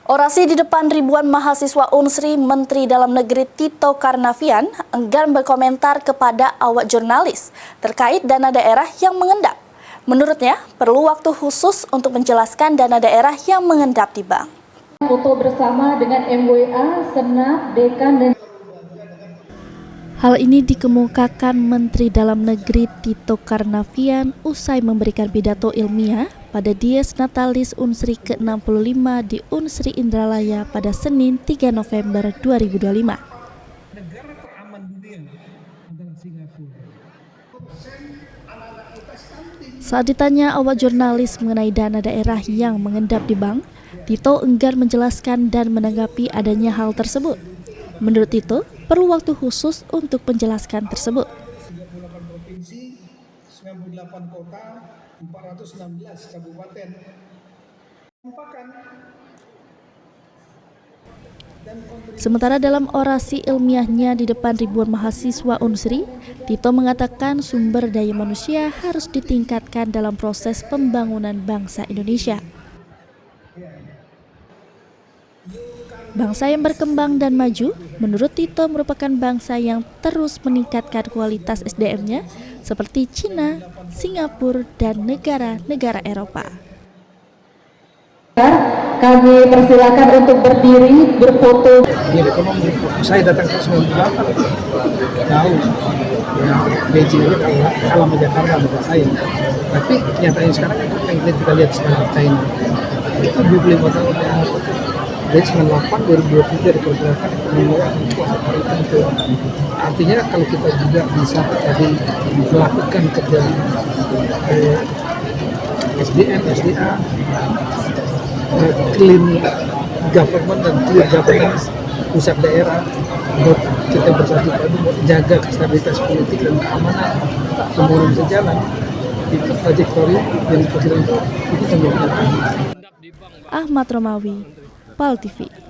Orasi di depan ribuan mahasiswa Unsri, Menteri Dalam Negeri Tito Karnavian enggan berkomentar kepada awak jurnalis terkait dana daerah yang mengendap. Menurutnya, perlu waktu khusus untuk menjelaskan dana daerah yang mengendap di bank. Foto bersama dengan MWA, Senat, Dekan, dan Hal ini dikemukakan Menteri Dalam Negeri Tito Karnavian usai memberikan pidato ilmiah pada Dies Natalis Unsri ke-65 di Unsri Indralaya pada Senin 3 November 2025. Negara teraman dunia adalah Singapura. Saat ditanya awak jurnalis mengenai dana daerah yang mengendap di bank, Tito enggan menjelaskan dan menanggapi adanya hal tersebut. Menurut Tito, perlu waktu khusus untuk menjelaskan tersebut. 38 provinsi, 98 kota, 416 kabupaten. Sementara dalam orasi ilmiahnya di depan ribuan mahasiswa Unsri, Tito mengatakan sumber daya manusia harus ditingkatkan dalam proses pembangunan bangsa Indonesia. Bangsa yang berkembang dan maju, menurut Tito merupakan bangsa yang terus meningkatkan kualitas SDM-nya seperti Cina, Singapura, dan negara-negara Eropa. kami persilakan untuk berdiri, berfoto. Di ekonomi, saya datang ke 98, tahu, ya Beijing aja kalah sama Jakarta menurut saya. Tapi nyatanya sekarang yang kita lihat sekarang China, itu 25 tahun yang lalu. Dari 98, 2023 diperkirakan itu. Artinya kalau kita juga bisa tadi melakukan kerja SDM, SDA, clean government dan clear governance pusat daerah, buat kita bersatu padu jaga stabilitas politik dan keamanan semua bisa jalan. Itu trajektori yang presiden itu sambil Ahmad Romawi, PAL TV.